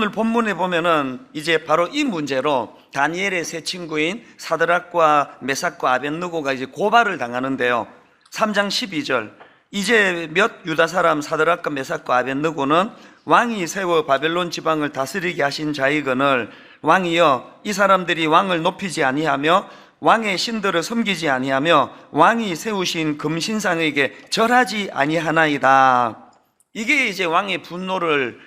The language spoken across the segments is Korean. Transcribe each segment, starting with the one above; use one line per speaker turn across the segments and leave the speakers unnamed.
오늘 본문에 보면은 이제 바로 이 문제로 다니엘의 세 친구인 사드락과 메삭과 아벳느고가 이제 고발을 당하는데요. 3장 12절, 이제 몇 유다 사람 사드락과 메삭과 아벳느고는 왕이 세워 바벨론 지방을 다스리게 하신 자이거늘 왕이여, 이 사람들이 왕을 높이지 아니하며 왕의 신들을 섬기지 아니하며 왕이 세우신 금신상에게 절하지 아니하나이다. 이게 이제 왕의 분노를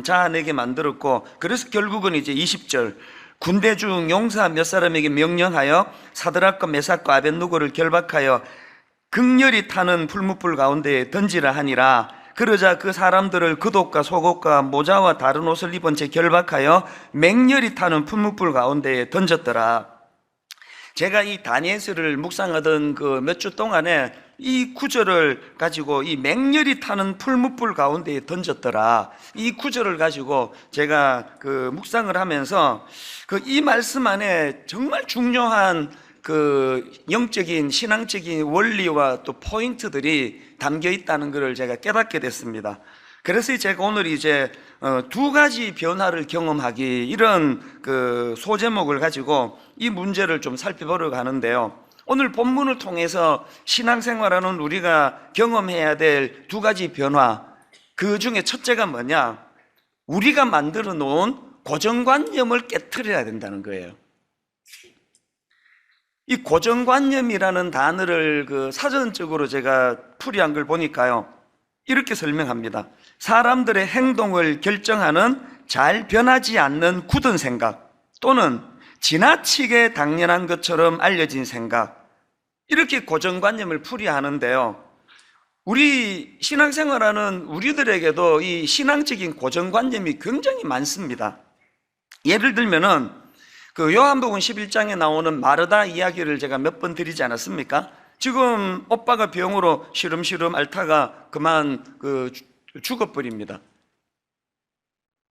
자아내게 만들었고, 그래서 결국은 이제 20절, 군대 중 용사 몇 사람에게 명령하여 사드락과 메삭과 아벳느고를 결박하여 극렬히 타는 풀무불 가운데에 던지라 하니라. 그러자 그 사람들을 겉옷과 속옷과 모자와 다른 옷을 입은 채 결박하여 맹렬히 타는 풀무불 가운데에 던졌더라. 제가 이 다니엘서를 묵상하던 그 몇 주 동안에 이 구절을 가지고 이 맹렬히 타는 풀무불 가운데에 던졌더라, 이 구절을 가지고 제가 그 묵상을 하면서 그 이 말씀 안에 정말 중요한 그 영적인 신앙적인 원리와 또 포인트들이 담겨 있다는 것을 제가 깨닫게 됐습니다. 그래서 제가 오늘 이제 두 가지 변화를 경험하기, 이런 그 소제목을 가지고 이 문제를 좀 살펴보려고 하는데요. 오늘 본문을 통해서 신앙생활하는 우리가 경험해야 될 두 가지 변화, 그 중에 첫째가 뭐냐? 우리가 만들어 놓은 고정관념을 깨트려야 된다는 거예요. 이 고정관념이라는 단어를 그 사전적으로 제가 풀이한 걸 보니까요, 이렇게 설명합니다. 사람들의 행동을 결정하는 잘 변하지 않는 굳은 생각, 또는 지나치게 당연한 것처럼 알려진 생각, 이렇게 고정관념을 풀이하는데요, 우리 신앙생활하는 우리들에게도 이 신앙적인 고정관념이 굉장히 많습니다. 예를 들면은 그 요한복음 11장에 나오는 마르다 이야기를 제가 몇 번 드리지 않았습니까? 지금 오빠가 병으로 시름시름 앓다가 그만 죽어버립니다.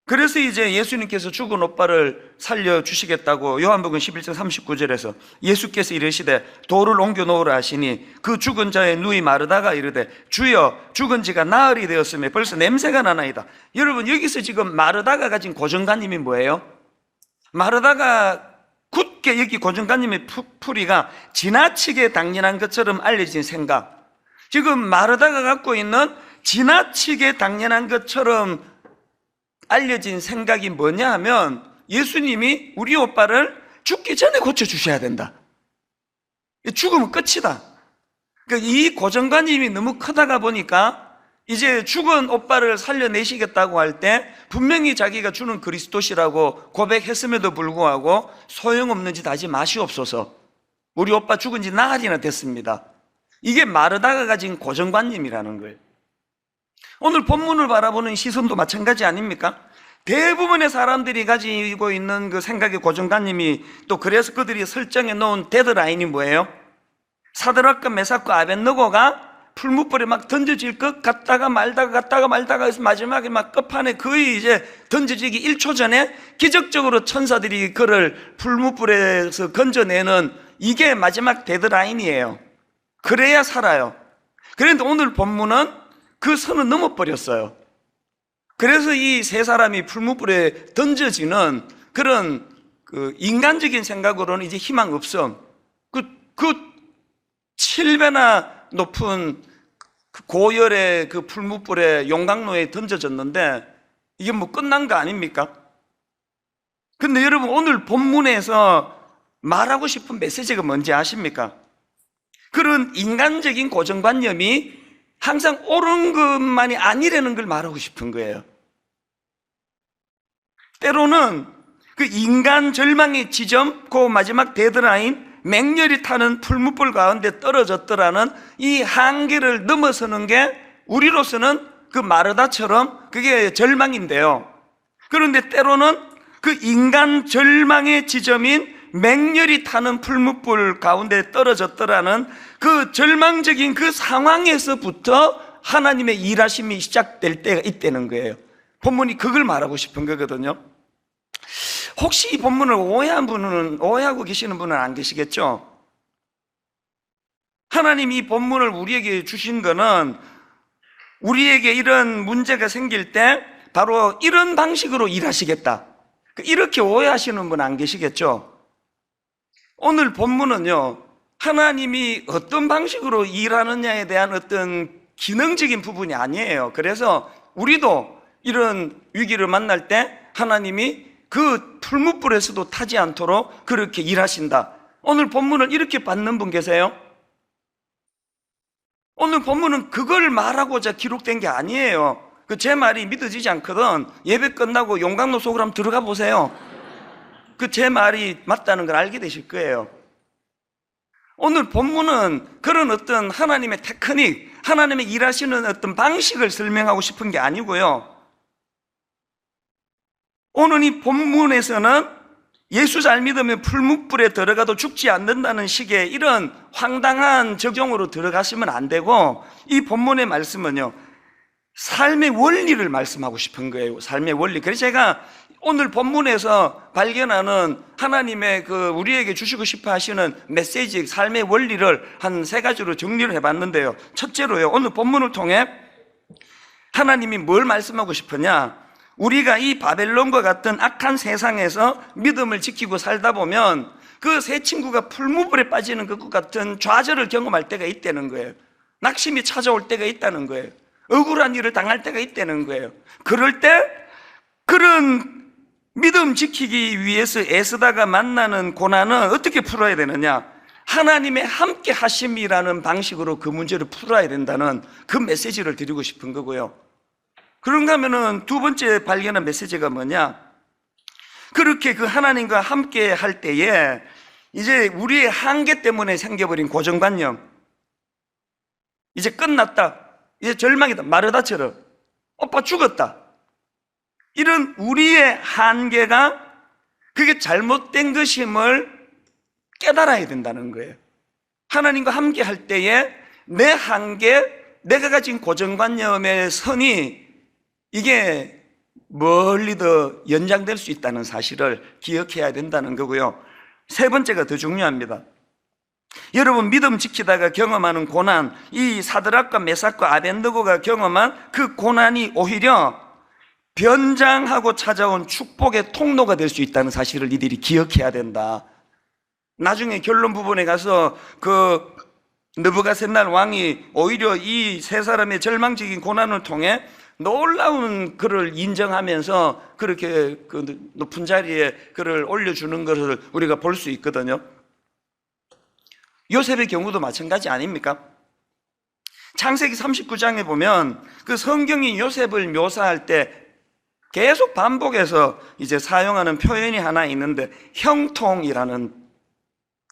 그래서 이제 예수님께서 죽은 오빠를 살려주시겠다고 요한복음 11장 39절에서 예수께서 이르시되 돌을 옮겨 놓으라 하시니 그 죽은 자의 누이 마르다가 이르되 주여, 죽은 지가 나흘이 되었으며 벌써 냄새가 나나이다. 여러분, 여기서 지금 마르다가 가진 고정관념이 뭐예요? 마르다가 굳게 여기 고정관념의 풀이가 지나치게 당연한 것처럼 알려진 생각. 지금 마르다가 갖고 있는 지나치게 당연한 것처럼 알려진 생각이 뭐냐 하면, 예수님이 우리 오빠를 죽기 전에 고쳐주셔야 된다. 죽으면 끝이다. 그러니까 이 고정관념이 너무 크다가 보니까 이제 죽은 오빠를 살려내시겠다고 할 때 분명히 자기가 주는 그리스도시라고 고백했음에도 불구하고 소용없는 짓 하지 마시옵소서, 우리 오빠 죽은 지 나흘이나 됐습니다. 이게 마르다가 가진 고정관념이라는 거예요. 오늘 본문을 바라보는 시선도 마찬가지 아닙니까? 대부분의 사람들이 가지고 있는 그 생각의 고정관념이, 또 그래서 그들이 설정해 놓은 데드라인이 뭐예요? 사드락과 메삭과 아벳느고가 풀무불에 막 던져질 것 같다가 말다가 해서 마지막에 막 끝판에 거의 이제 던져지기 1초 전에 기적적으로 천사들이 그를 풀무불에서 건져내는, 이게 마지막 데드라인이에요. 그래야 살아요. 그런데 오늘 본문은 그 선을 넘어버렸어요. 그래서 이 세 사람이 풀무불에 던져지는 그런 그 인간적인 생각으로는 이제 희망 없음. 그 7배나 높은 고열의 그 풀무불에 용광로에 던져졌는데 이게 뭐 끝난 거 아닙니까? 근데 여러분, 오늘 본문에서 말하고 싶은 메시지가 뭔지 아십니까? 그런 인간적인 고정관념이 항상 옳은 것만이 아니라는 걸 말하고 싶은 거예요. 때로는 그 인간 절망의 지점, 그 마지막 데드라인, 맹렬히 타는 풀무불 가운데 떨어졌더라는 이 한계를 넘어서는 게 우리로서는 그 마르다처럼 그게 절망인데요. 그런데 때로는 그 인간 절망의 지점인 맹렬히 타는 풀무불 가운데 떨어졌더라는 그 절망적인 그 상황에서부터 하나님의 일하심이 시작될 때가 있다는 거예요. 본문이 그걸 말하고 싶은 거거든요. 혹시 이 본문을 오해하고 계시는 분은 안 계시겠죠? 하나님이 이 본문을 우리에게 주신 거는 우리에게 이런 문제가 생길 때 바로 이런 방식으로 일하시겠다, 이렇게 오해하시는 분 안 계시겠죠? 오늘 본문은요, 하나님이 어떤 방식으로 일하느냐에 대한 어떤 기능적인 부분이 아니에요. 그래서 우리도 이런 위기를 만날 때 하나님이 그 풀무불에서도 타지 않도록 그렇게 일하신다. 오늘 본문을 이렇게 받는 분 계세요? 오늘 본문은 그걸 말하고자 기록된 게 아니에요. 제 말이 믿어지지 않거든 예배 끝나고 용광로 속으로 한번 들어가 보세요. 제 말이 맞다는 걸 알게 되실 거예요. 오늘 본문은 그런 어떤 하나님의 테크닉, 하나님의 일하시는 어떤 방식을 설명하고 싶은 게 아니고요, 오늘 이 본문에서는 예수 잘 믿으면 풀무불에 들어가도 죽지 않는다는 식의 이런 황당한 적용으로 들어가시면 안 되고, 이 본문의 말씀은요, 삶의 원리를 말씀하고 싶은 거예요. 삶의 원리. 그래서 제가 오늘 본문에서 발견하는 하나님의 우리에게 주시고 싶어 하시는 메시지, 삶의 원리를 한 3가지로 정리를 해봤는데요. 첫째로요, 오늘 본문을 통해 하나님이 뭘 말씀하고 싶으냐, 우리가 이 바벨론과 같은 악한 세상에서 믿음을 지키고 살다 보면 그 세 친구가 풀무불에 빠지는 것 같은 좌절을 경험할 때가 있다는 거예요. 낙심이 찾아올 때가 있다는 거예요. 억울한 일을 당할 때가 있다는 거예요. 그럴 때 그런 믿음 지키기 위해서 애쓰다가 만나는 고난은 어떻게 풀어야 되느냐, 하나님의 함께 하심이라는 방식으로 그 문제를 풀어야 된다는 그 메시지를 드리고 싶은 거고요. 그런가 하면은 두 번째 발견한 메시지가 뭐냐, 그렇게 그 하나님과 함께 할 때에 이제 우리의 한계 때문에 생겨버린 고정관념, 이제 끝났다, 이제 절망이다, 마르다처럼 오빠 죽었다, 이런 우리의 한계가 그게 잘못된 것임을 깨달아야 된다는 거예요. 하나님과 함께 할 때에 내 한계, 내가 가진 고정관념의 선이 이게 멀리 더 연장될 수 있다는 사실을 기억해야 된다는 거고요. 세 번째가 더 중요합니다. 여러분, 믿음 지키다가 경험하는 고난, 이 사드락과 메삭과 아벤느고가 경험한 그 고난이 오히려 변장하고 찾아온 축복의 통로가 될 수 있다는 사실을 이들이 기억해야 된다. 나중에 결론 부분에 가서 느부갓셋날 왕이 오히려 이 세 사람의 절망적인 고난을 통해 놀라운 그를 인정하면서 그렇게 높은 자리에 그를 올려주는 것을 우리가 볼 수 있거든요. 요셉의 경우도 마찬가지 아닙니까? 창세기 39장에 보면 그 성경이 요셉을 묘사할 때 계속 반복해서 이제 사용하는 표현이 하나 있는데 형통이라는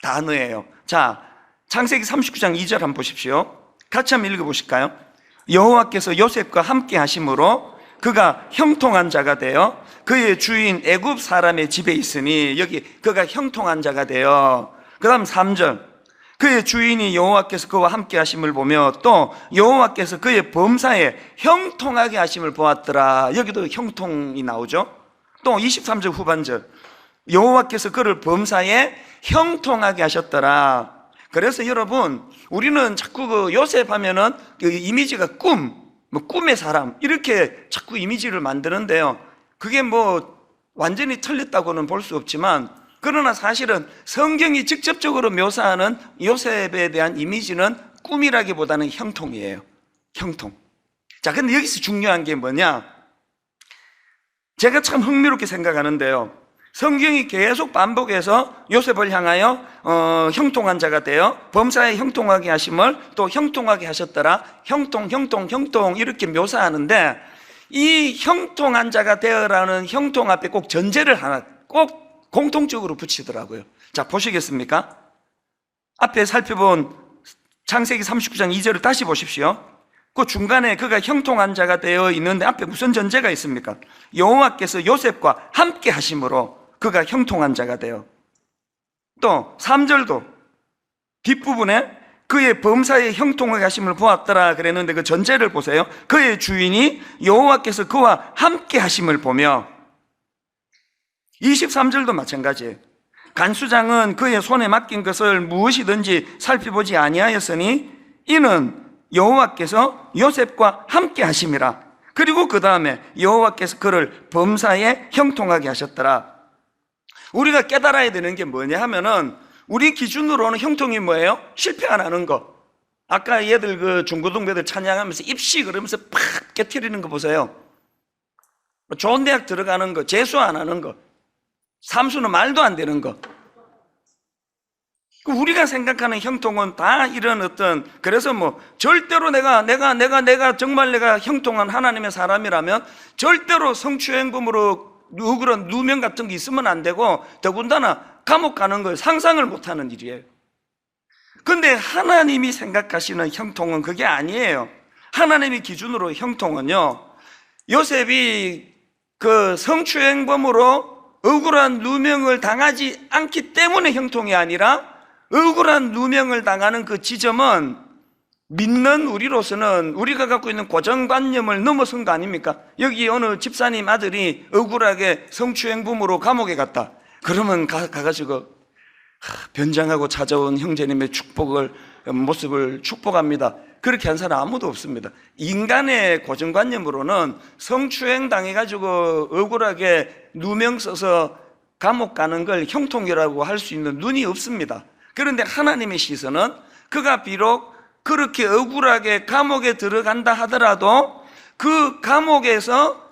단어예요. 자, 창세기 39장 2절 한번 보십시오. 같이 한번 읽어보실까요? 여호와께서 요셉과 함께 하심으로 그가 형통한 자가 되어 그의 주인 애굽 사람의 집에 있으니, 여기 그가 형통한 자가 되어, 그 다음 3절, 그의 주인이 여호와께서 그와 함께 하심을 보며 또 여호와께서 그의 범사에 형통하게 하심을 보았더라. 여기도 형통이 나오죠. 또 23절 후반절, 여호와께서 그를 범사에 형통하게 하셨더라. 그래서 여러분, 우리는 자꾸 요셉 하면은 그 이미지가 꿈의 사람, 이렇게 자꾸 이미지를 만드는데요, 그게 완전히 틀렸다고는 볼 수 없지만, 그러나 사실은 성경이 직접적으로 묘사하는 요셉에 대한 이미지는 꿈이라기보다는 형통이에요. 형통. 자, 근데 여기서 중요한 게 뭐냐, 제가 참 흥미롭게 생각하는데요, 성경이 계속 반복해서 요셉을 향하여 형통한 자가 되어 범사에 형통하게 하심을 또 형통하게 하셨더라, 형통 이렇게 묘사하는데, 이 형통한 자가 되어라는 형통 앞에 꼭 전제를 하나 꼭 공통적으로 붙이더라고요. 자, 보시겠습니까? 앞에 살펴본 창세기 39장 2절을 다시 보십시오. 그 중간에 그가 형통한 자가 되어 있는데 앞에 무슨 전제가 있습니까? 여호와께서 요셉과 함께 하심으로 그가 형통한 자가 되어, 또 3절도 뒷부분에 그의 범사에 형통하게 하심을 보았더라 그랬는데 그 전제를 보세요. 그의 주인이 여호와께서 그와 함께 하심을 보며, 23절도 마찬가지예요. 간수장은 그의 손에 맡긴 것을 무엇이든지 살펴보지 아니하였으니 이는 여호와께서 요셉과 함께 하심이라. 그리고 그 다음에 여호와께서 그를 범사에 형통하게 하셨더라. 우리가 깨달아야 되는 게 뭐냐 하면은, 우리 기준으로는 형통이 뭐예요? 실패 안 하는 거. 아까 얘들 그 중고등부들 찬양하면서 입시 그러면서 팍 깨트리는 거 보세요. 좋은 대학 들어가는 거, 재수 안 하는 거, 삼수는 말도 안 되는 거. 우리가 생각하는 형통은 다 이런 어떤, 그래서 뭐 절대로 내가 정말 내가 형통한 하나님의 사람이라면 절대로 성추행범으로 그런 누명 같은 게 있으면 안 되고, 더군다나 감옥 가는 걸 상상을 못 하는 일이에요. 근데 하나님이 생각하시는 형통은 그게 아니에요. 하나님의 기준으로 형통은요, 요셉이 그 성추행범으로 억울한 누명을 당하지 않기 때문에 형통이 아니라, 억울한 누명을 당하는 그 지점은 믿는 우리로서는 우리가 갖고 있는 고정관념을 넘어선 거 아닙니까? 여기 어느 집사님 아들이 억울하게 성추행범으로 감옥에 갔다. 그러면 가가지고 변장하고 찾아온 형제님의 모습을 축복합니다. 그렇게 한 사람 아무도 없습니다. 인간의 고정관념으로는 성추행 당해가지고 억울하게 누명 써서 감옥 가는 걸 형통이라고 할 수 있는 눈이 없습니다. 그런데 하나님의 시선은 그가 비록 그렇게 억울하게 감옥에 들어간다 하더라도 그 감옥에서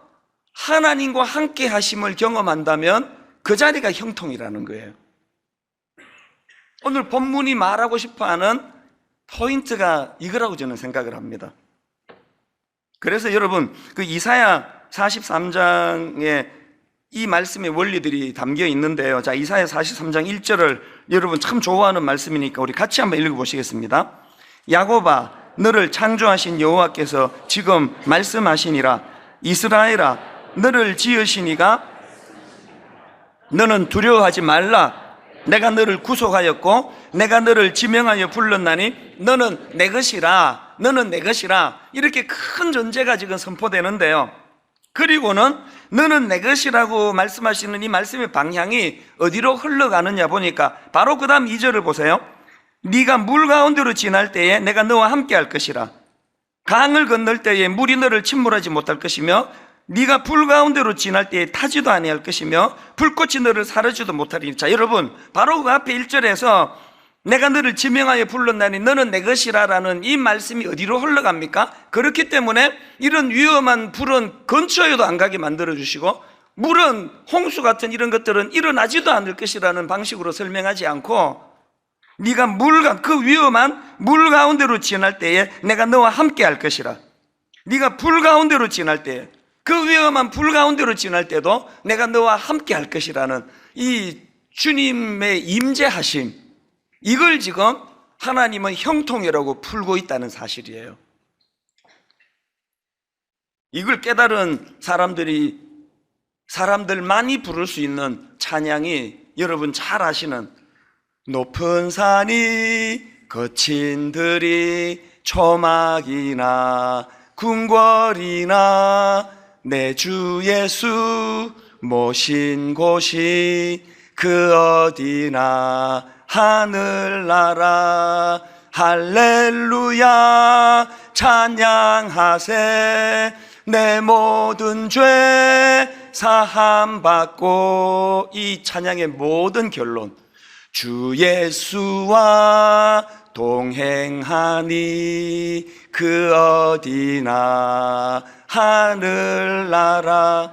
하나님과 함께 하심을 경험한다면 그 자리가 형통이라는 거예요. 오늘 본문이 말하고 싶어하는 포인트가 이거라고 저는 생각을 합니다. 그래서 여러분, 그 이사야 43장에 이 말씀의 원리들이 담겨 있는데요. 자, 이사야 43장 1절을 여러분 참 좋아하는 말씀이니까 우리 같이 한번 읽어보시겠습니다. 야곱아, 너를 창조하신 여호와께서 지금 말씀하시니라. 이스라엘아, 너를 지으신 이가 너는 두려워하지 말라. 내가 너를 구속하였고 내가 너를 지명하여 불렀나니 너는 내 것이라. 너는 내 것이라. 이렇게 큰 존재가 지금 선포되는데요. 그리고는 너는 내 것이라고 말씀하시는 이 말씀의 방향이 어디로 흘러가느냐 보니까 바로 그 다음 2절을 보세요. 네가 물 가운데로 지날 때에 내가 너와 함께 할 것이라. 강을 건널 때에 물이 너를 침몰하지 못할 것이며 네가 불 가운데로 지날 때에 타지도 아니할 것이며 불꽃이 너를 사르지도 못하리니. 자, 여러분, 바로 그 앞에 1절에서 내가 너를 지명하여 불렀나니 너는 내 것이라 라는 이 말씀이 어디로 흘러갑니까? 그렇기 때문에 이런 위험한 불은 근처에도 안 가게 만들어주시고, 물은, 홍수 같은 이런 것들은 일어나지도 않을 것이라는 방식으로 설명하지 않고, 네가 그 위험한 물 가운데로 지날 때에 내가 너와 함께 할 것이라. 네가 불 가운데로 지날 때에, 그 위험한 불 가운데로 지날 때도 내가 너와 함께 할 것이라는 이 주님의 임재하심, 이걸 지금 하나님은 형통이라고 풀고 있다는 사실이에요. 이걸 깨달은 사람들만이 부를 수 있는 찬양이 여러분 잘 아시는 높은 산이 거친 들이 초막이나 궁궐이나 내 주 예수 모신 곳이 그 어디나 하늘나라 할렐루야 찬양하세 내 모든 죄 사함받고. 이 찬양의 모든 결론, 주 예수와 동행하니 그 어디나 하늘나라.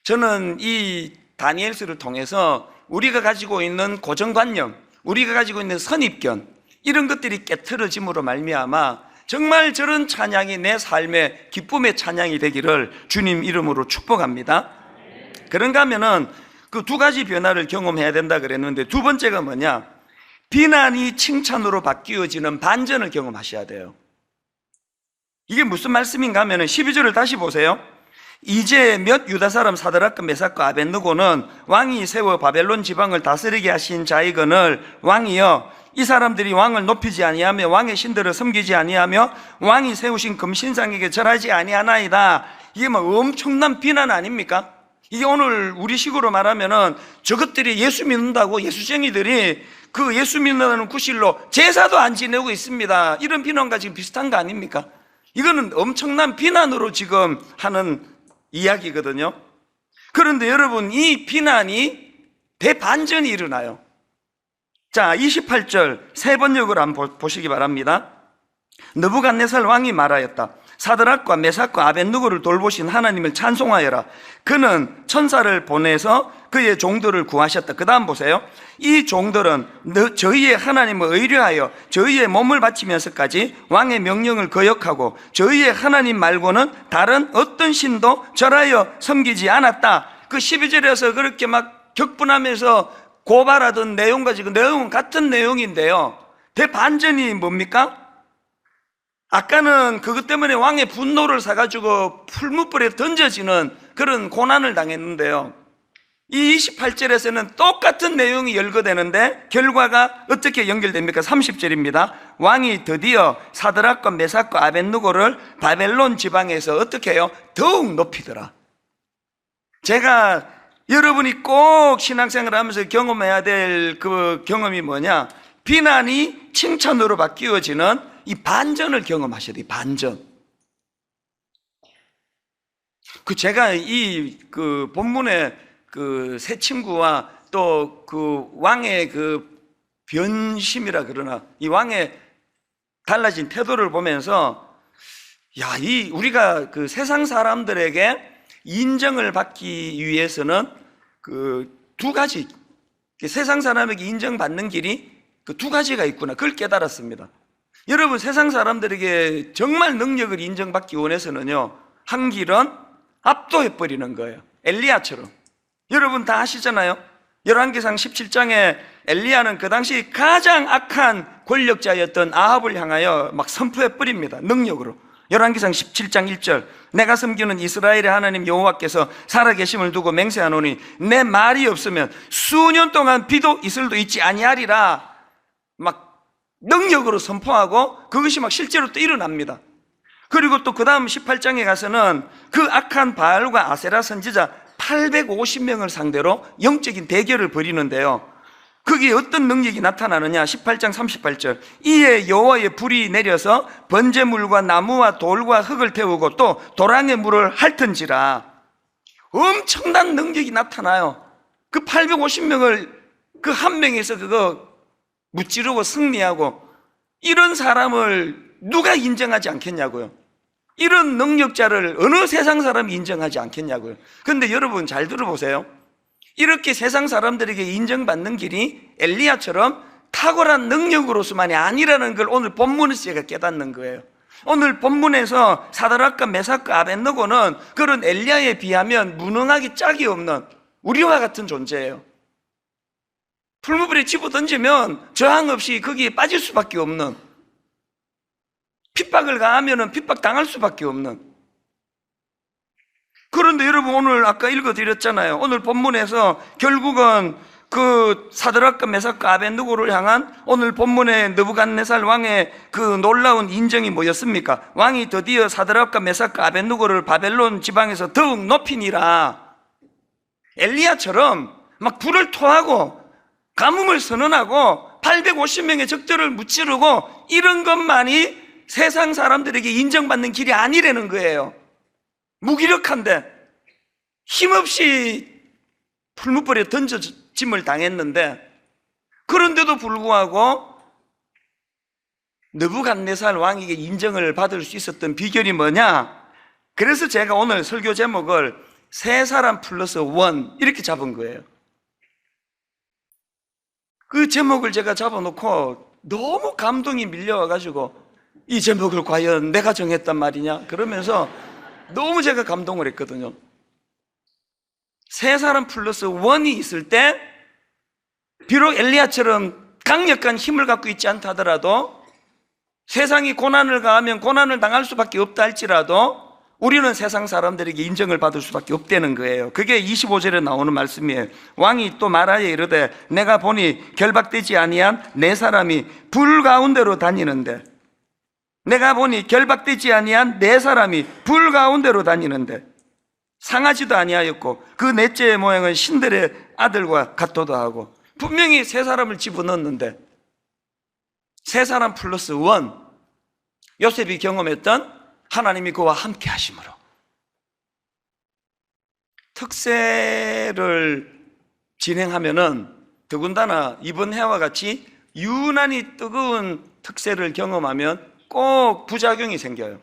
저는 이 다니엘서를 통해서 우리가 가지고 있는 고정관념, 우리가 가지고 있는 선입견, 이런 것들이 깨트려짐으로 말미암아 정말 저런 찬양이 내 삶의 기쁨의 찬양이 되기를 주님 이름으로 축복합니다. 그런가 하면은 그 두 가지 변화를 경험해야 된다 그랬는데, 두 번째가 뭐냐? 비난이 칭찬으로 바뀌어지는 반전을 경험하셔야 돼요. 이게 무슨 말씀인가 하면은 12절을 다시 보세요. 이제 몇 유다 사람 사드락과 메삭과 아벳느고는 왕이 세워 바벨론 지방을 다스리게 하신 자이거늘 왕이여, 이 사람들이 왕을 높이지 아니하며 왕의 신들을 섬기지 아니하며 왕이 세우신 금신상에게 절하지 아니하나이다. 이게 뭐 엄청난 비난 아닙니까? 이게 오늘 우리식으로 말하면은 저것들이 예수 믿는다고 예수쟁이들이 그 예수 믿는다는 구실로 제사도 안 지내고 있습니다. 이런 비난과 지금 비슷한 거 아닙니까? 이거는 엄청난 비난으로 지금 하는 이야기거든요. 그런데 여러분, 이 비난이 대반전이 일어나요. 자, 28절 세 번역을 한번 보시기 바랍니다. 느부갓네살 왕이 말하였다. 사드락과 메삭과 아벳느고를 돌보신 하나님을 찬송하여라. 그는 천사를 보내서 그의 종들을 구하셨다. 그 다음 보세요. 이 종들은 저희의 하나님을 의뢰하여 저희의 몸을 바치면서까지 왕의 명령을 거역하고 저희의 하나님 말고는 다른 어떤 신도 절하여 섬기지 않았다. 그 12절에서 그렇게 막 격분하면서 고발하던 내용과 지금 내용은 같은 내용인데요, 대반전이 뭡니까? 아까는 그것 때문에 왕의 분노를 사가지고 풀무불에 던져지는 그런 고난을 당했는데요, 이 28절에서는 똑같은 내용이 열거되는데 결과가 어떻게 연결됩니까? 30절입니다. 왕이 드디어 사드락과 메삭과 아벳느고를 바벨론 지방에서 어떻게 해요? 더욱 높이더라. 제가 여러분이 꼭 신앙생활을 하면서 경험해야 될 그 경험이 뭐냐? 비난이 칭찬으로 바뀌어지는 이 반전을 경험하셔야 돼요. 반전. 제가 이 본문에 새 친구와 또 왕의 변심이라 그러나 이 왕의 달라진 태도를 보면서, 우리가 세상 사람들에게 인정을 받기 위해서는 두 가지, 세상 사람에게 인정받는 길이 두 가지가 있구나, 그걸 깨달았습니다. 여러분, 세상 사람들에게 정말 능력을 인정받기 원해서는요, 한 길은 압도해버리는 거예요. 엘리야처럼. 여러분 다 아시잖아요. 열왕기상 17장에 엘리야는 그 당시 가장 악한 권력자였던 아합을 향하여 막 선포해버립니다. 능력으로. 열왕기상 17장 1절, 내가 섬기는 이스라엘의 하나님 여호와께서 살아계심을 두고 맹세하노니 내 말이 없으면 수년 동안 비도 이슬도 있지 아니하리라. 막 능력으로 선포하고 그것이 막 실제로 또 일어납니다. 그리고 또 그 다음 18장에 가서는 그 악한 바알과 아세라 선지자 850명을 상대로 영적인 대결을 벌이는데요, 거기에 어떤 능력이 나타나느냐? 18장 38절, 이에 여호와의 불이 내려서 번제물과 나무와 돌과 흙을 태우고 또 도랑의 물을 핥은지라. 엄청난 능력이 나타나요. 그 850명을 그 한 명에서 그거 무찌르고 승리하고, 이런 사람을 누가 인정하지 않겠냐고요. 이런 능력자를 어느 세상 사람이 인정하지 않겠냐고요. 그런데 여러분 잘 들어보세요. 이렇게 세상 사람들에게 인정받는 길이 엘리야처럼 탁월한 능력으로서만이 아니라는 걸 오늘 본문에서 제가 깨닫는 거예요. 오늘 본문에서 사드락과 메삭과 아벳느고는 그런 엘리야에 비하면 무능하기 짝이 없는 우리와 같은 존재예요. 풀무불에 집어던지면 저항 없이 거기에 빠질 수밖에 없는, 핍박을 가하면 핍박 당할 수밖에 없는. 그런데 여러분, 오늘 아까 읽어드렸잖아요. 오늘 본문에서 결국은 그 사드락과 메삭과 아벳느고를 향한 오늘 본문의 느부갓네살 왕의 그 놀라운 인정이 뭐였습니까? 왕이 드디어 사드락과 메삭과 아벳느고를 바벨론 지방에서 더욱 높이니라. 엘리야처럼 막 불을 토하고 가뭄을 선언하고 850명의 적들을 무찌르고 이런 것만이 세상 사람들에게 인정받는 길이 아니라는 거예요. 무기력한데 힘없이 풀무불에 던져짐을 당했는데, 그런데도 불구하고 느부갓네살 왕에게 인정을 받을 수 있었던 비결이 뭐냐? 그래서 제가 오늘 설교 제목을 세 사람 플러스 원 이렇게 잡은 거예요. 그 제목을 제가 잡아놓고 너무 감동이 밀려와가지고, 이 제목을 과연 내가 정했단 말이냐 그러면서 너무 제가 감동을 했거든요. 세 사람 플러스 원이 있을 때 비록 엘리야처럼 강력한 힘을 갖고 있지 않다 하더라도, 세상이 고난을 가하면 고난을 당할 수밖에 없다 할지라도 우리는 세상 사람들에게 인정을 받을 수밖에 없다는 거예요. 그게 25절에 나오는 말씀이에요. 왕이 또 말하여 이르되 내가 보니 결박되지 아니한 네 사람이 불 가운데로 다니는데, 내가 보니 결박되지 아니한 네 사람이 불 가운데로 다니는데 상하지도 아니하였고 그 넷째의 모양은 신들의 아들과 같도도 하고. 분명히 세 사람을 집어넣었는데 세 사람 플러스 원, 요셉이 경험했던 하나님이 그와 함께 하심으로. 특세를 진행하면은 더군다나 이번 해와 같이 유난히 뜨거운 특세를 경험하면 꼭 부작용이 생겨요.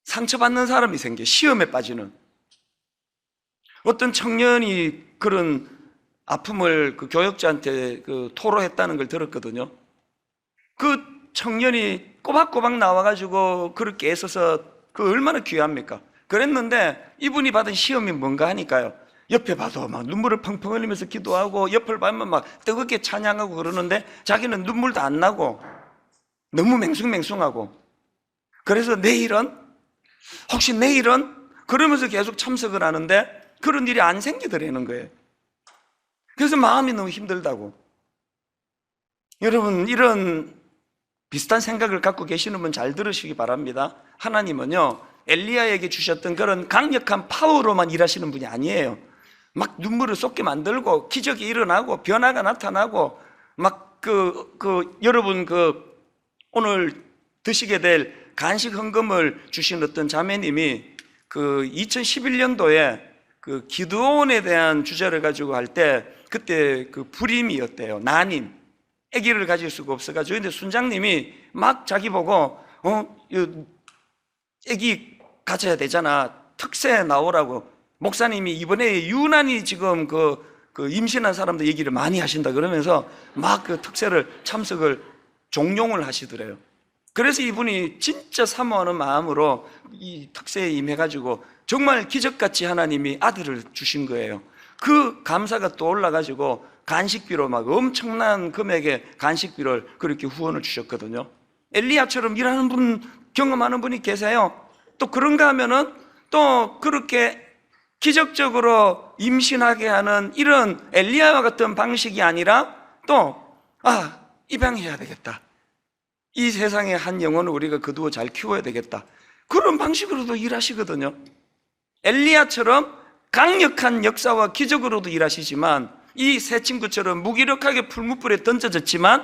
상처받는 사람이 생겨요. 시험에 빠지는. 어떤 청년이 그런 아픔을 그 교역자한테 토로했다는 걸 들었거든요. 그 청년이 꼬박꼬박 나와가지고 그렇게 애써서 그 얼마나 귀합니까? 그랬는데 이분이 받은 시험이 뭔가 하니까요, 옆에 봐도 막 눈물을 펑펑 흘리면서 기도하고 옆을 보면 막 뜨겁게 찬양하고 그러는데 자기는 눈물도 안 나고 너무 맹숭맹숭하고, 그래서 혹시 내일은 그러면서 계속 참석을 하는데 그런 일이 안 생기더라는 거예요. 그래서 마음이 너무 힘들다고. 여러분, 이런 비슷한 생각을 갖고 계시는 분 잘 들으시기 바랍니다. 하나님은요, 엘리야에게 주셨던 그런 강력한 파워로만 일하시는 분이 아니에요. 막 눈물을 쏟게 만들고 기적이 일어나고 변화가 나타나고 막 여러분 오늘 드시게 될 간식 헌금을 주신 어떤 자매님이 2011년도에 기드온에 대한 주제를 가지고 할 때 그때 불임이었대요. 난임. 아기를 가질 수가 없어가지고. 근데 순장님이 막 자기 보고 아기 가져야 되잖아. 특세 나오라고. 목사님이 이번에 유난히 지금 임신한 사람들 얘기를 많이 하신다 그러면서 막 특세를 참석을 종용을 하시더래요. 그래서 이분이 진짜 사모하는 마음으로 이 특세에 임해가지고 정말 기적같이 하나님이 아들을 주신 거예요. 그 감사가 또 올라가지고 간식비로 막 엄청난 금액의 간식비를 그렇게 후원을 주셨거든요. 엘리야처럼 일하는 분, 경험하는 분이 계세요. 또 그런가 하면은 또 그렇게 기적적으로 임신하게 하는 이런 엘리야와 같은 방식이 아니라 또 입양해야 되겠다. 이 세상에 한 영혼을 우리가 거두어 잘 키워야 되겠다. 그런 방식으로도 일하시거든요. 엘리야처럼 강력한 역사와 기적으로도 일하시지만 이 새 친구처럼 무기력하게 풀무불에 던져졌지만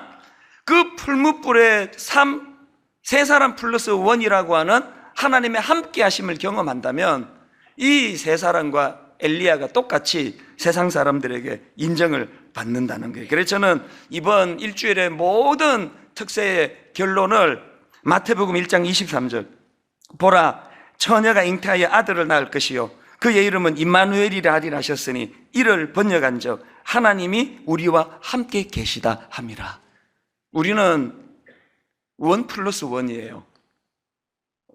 그 풀무불의 삶, 세 사람 플러스 원이라고 하는 하나님의 함께 하심을 경험한다면 이 세 사람과 엘리야가 똑같이 세상 사람들에게 인정을 받는다는 거예요. 그래서 저는 이번 일주일의 모든 특세의 결론을 마태복음 1장 23절, 보라, 처녀가 잉태하여 아들을 낳을 것이요 그의 이름은 임마누엘이라 하리라 하셨으니 이를 번역한즉 하나님이 우리와 함께 계시다 함이라. 우리는 원 플러스 원이에요.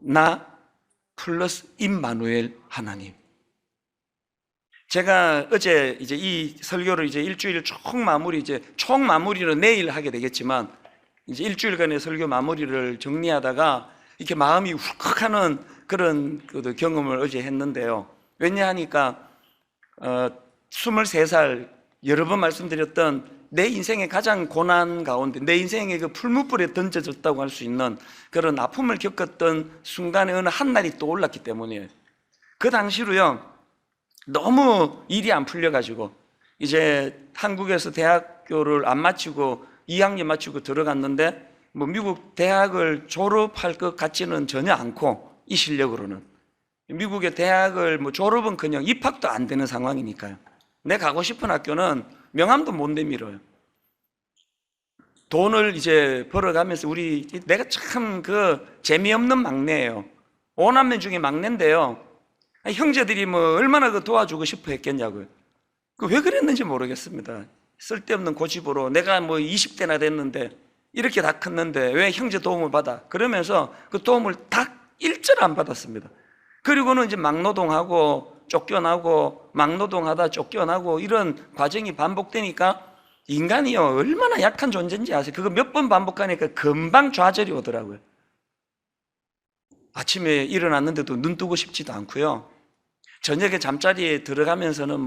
나 플러스 임마누엘 하나님. 제가 어제 이 설교를 일주일 총 마무리는 내일 하게 되겠지만 이제 일주일간의 설교 마무리를 정리하다가 이렇게 마음이 훅하는 그런 경험을 어제 했는데요. 왜냐하니까 23살 여러 번 말씀드렸던 내 인생의 가장 고난 가운데 내 인생의 풀무불에 던져졌다고 할 수 있는 그런 아픔을 겪었던 순간에 어느 한날이 또 올랐기 때문이에요. 그 당시로요, 너무 일이 안 풀려가지고 이제 한국에서 대학교를 안 마치고 2학년 마치고 들어갔는데 미국 대학을 졸업할 것 같지는 전혀 않고, 이 실력으로는 미국의 대학을 졸업은커녕 입학도 안 되는 상황이니까요. 내 가고 싶은 학교는 명함도 못 내밀어요. 돈을 이제 벌어가면서 내가 참 재미없는 막내예요. 5남매 중에 막내인데요. 형제들이 얼마나 도와주고 싶어 했겠냐고요. 왜 그랬는지 모르겠습니다. 쓸데없는 고집으로 내가 20대나 됐는데 이렇게 다 컸는데 왜 형제 도움을 받아? 그러면서 그 도움을 다 일절 안 받았습니다. 그리고는 이제 막노동하고 쫓겨나고 막노동하다 쫓겨나고 이런 과정이 반복되니까 인간이요, 얼마나 약한 존재인지 아세요? 그거 몇 번 반복하니까 금방 좌절이 오더라고요. 아침에 일어났는데도 눈 뜨고 싶지도 않고요. 저녁에 잠자리에 들어가면서는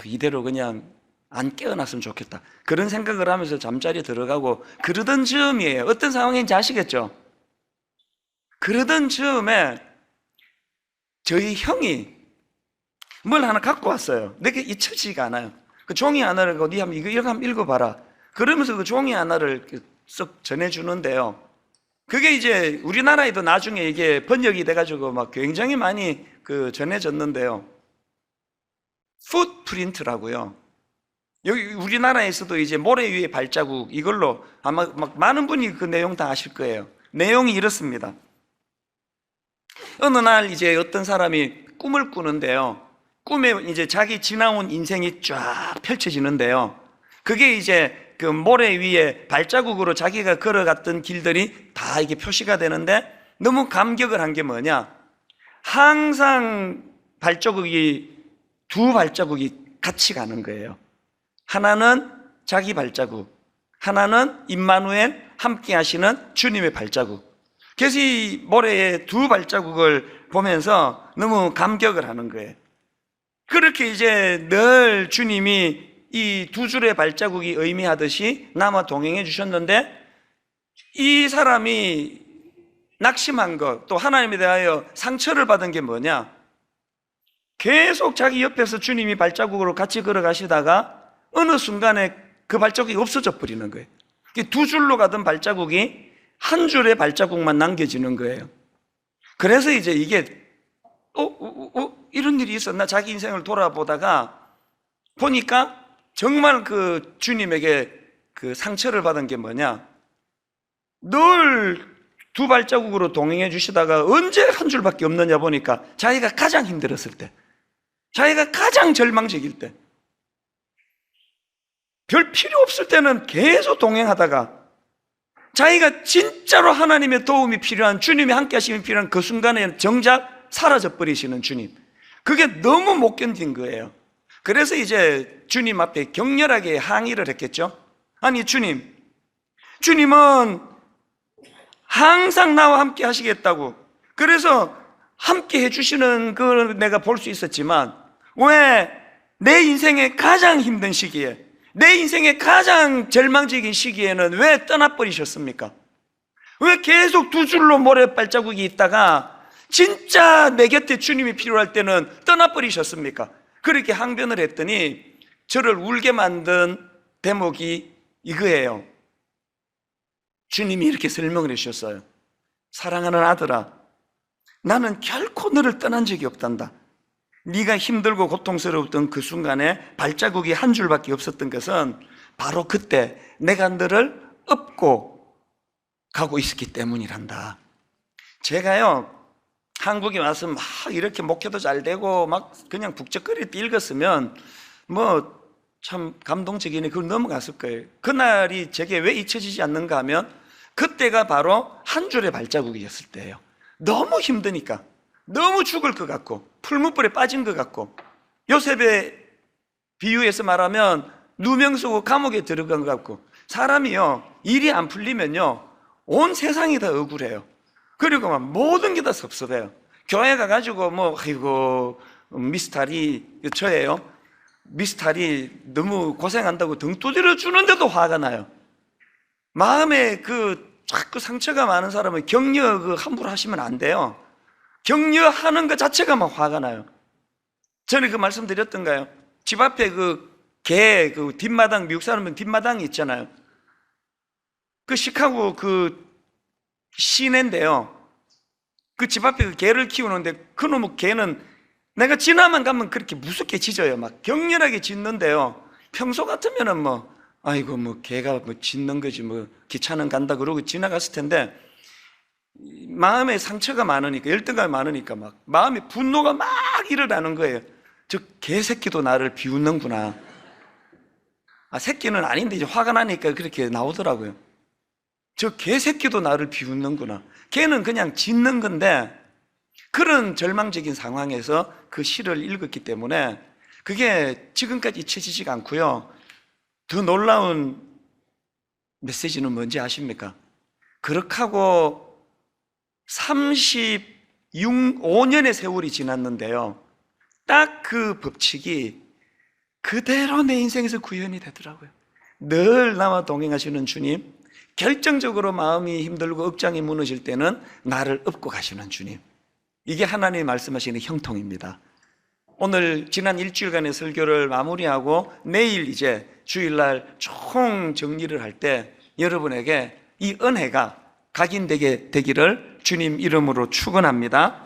이대로 그냥 안 깨어났으면 좋겠다, 그런 생각을 하면서 잠자리에 들어가고 그러던 즈음이에요. 어떤 상황인지 아시겠죠? 그러던 즈음에 저희 형이 뭘 하나 갖고 왔어요. 내게 잊혀지지가 않아요. 그 종이 하나를 네 한번 이거 한번 읽어봐라 그러면서 그 종이 하나를 쓱 전해주는데요, 그게 이제 우리나라에도 나중에 이게 번역이 돼가지고 막 굉장히 많이 전해졌는데요. 풋프린트라고요. 여기 우리나라에서도 이제 모래 위에 발자국, 이걸로 아마 막 많은 분이 그 내용 다 아실 거예요. 내용이 이렇습니다. 어느 날 이제 어떤 사람이 꿈을 꾸는데요. 꿈에 이제 자기 지나온 인생이 쫙 펼쳐지는데요. 그게 이제 그 모래 위에 발자국으로 자기가 걸어갔던 길들이 다 이게 표시가 되는데, 너무 감격을 한 게 뭐냐? 항상 두 발자국이 같이 가는 거예요. 하나는 자기 발자국, 하나는 임마누엘 함께 하시는 주님의 발자국. 그래서 이 모래의 두 발자국을 보면서 너무 감격을 하는 거예요. 그렇게 이제 늘 주님이 이 두 줄의 발자국이 의미하듯이 남아 동행해 주셨는데, 이 사람이 낙심한 것, 또 하나님에 대하여 상처를 받은 게 뭐냐? 계속 자기 옆에서 주님이 발자국으로 같이 걸어가시다가 어느 순간에 그 발자국이 없어져 버리는 거예요. 두 줄로 가던 발자국이 한 줄의 발자국만 남겨지는 거예요. 그래서 이제 이게 이런 일이 있었나? 자기 인생을 돌아보다가 보니까 정말 그 주님에게 그 상처를 받은 게 뭐냐? 늘 두 발자국으로 동행해 주시다가 언제 한 줄밖에 없느냐 보니까 자기가 가장 힘들었을 때, 자기가 가장 절망적일 때, 별 필요 없을 때는 계속 동행하다가 자기가 진짜로 하나님의 도움이 필요한, 주님이 함께 하심이 필요한 그 순간에 정작 사라져 버리시는 주님, 그게 너무 못 견딘 거예요. 그래서 이제 주님 앞에 격렬하게 항의를 했겠죠. 아니 주님은 항상 나와 함께 하시겠다고, 그래서 함께 해주시는 걸 내가 볼 수 있었지만 왜 내 인생의 가장 힘든 시기에, 내 인생의 가장 절망적인 시기에는 왜 떠나버리셨습니까? 왜 계속 두 줄로 모래 발자국이 있다가 진짜 내 곁에 주님이 필요할 때는 떠나버리셨습니까? 그렇게 항변을 했더니 저를 울게 만든 대목이 이거예요. 주님이 이렇게 설명을 해주셨어요. 사랑하는 아들아, 나는 결코 너를 떠난 적이 없단다. 네가 힘들고 고통스러웠던 그 순간에 발자국이 한 줄밖에 없었던 것은 바로 그때 내가 너를 업고 가고 있었기 때문이란다. 제가요, 한국에 와서 막 이렇게 목회도 잘 되고 막 그냥 북적거릴 때 읽었으면 뭐 참 감동적이네, 그걸 넘어갔을 거예요. 그날이 제게 왜 잊혀지지 않는가 하면 그때가 바로 한 줄의 발자국이었을 때예요. 너무 힘드니까, 너무 죽을 것 같고 풀무불에 빠진 것 같고, 요셉의 비유에서 말하면 누명 쓰고 감옥에 들어간 것 같고, 사람이요 일이 안 풀리면요 온 세상이 다 억울해요. 그리고 막 모든 게 다 섭섭해요. 교회 가가지고 뭐 아이고 미스터리 저예요, 미스터리 너무 고생한다고 등 두드려 주는데도 화가 나요. 마음에 자꾸 상처가 많은 사람은 격려 함부로 하시면 안 돼요. 격려하는 것 자체가 막 화가 나요. 전에 말씀드렸던가요? 집 앞에 개 뒷마당, 미국 사람은 뒷마당이 있잖아요. 시카고 시내인데요, 그 집 앞에 개를 키우는데 그놈의 개는 내가 지나만 가면 그렇게 무섭게 짖어요. 막 격렬하게 짖는데요, 평소 같으면은 뭐 아이고 개가 짖는 거지 기차는 간다 그러고 지나갔을 텐데, 마음에 상처가 많으니까, 열등감이 많으니까 막 마음에 분노가 막 일어나는 거예요. 저 개새끼도 나를 비웃는구나. 새끼는 아닌데 이제 화가 나니까 그렇게 나오더라고요. 저 개새끼도 나를 비웃는구나. 개는 그냥 짖는 건데, 그런 절망적인 상황에서 그 시를 읽었기 때문에 그게 지금까지 잊혀지지가 않고요. 더 놀라운 메시지는 뭔지 아십니까? 그렇게 하고 35년의 세월이 지났는데요, 딱 그 법칙이 그대로 내 인생에서 구현이 되더라고요. 늘 나와 동행하시는 주님, 결정적으로 마음이 힘들고 억장이 무너질 때는 나를 업고 가시는 주님, 이게 하나님이 말씀하시는 형통입니다. 오늘 지난 일주일간의 설교를 마무리하고 내일 이제 주일날 총 정리를 할 때 여러분에게 이 은혜가 각인되게 되기를 주님 이름으로 축원합니다.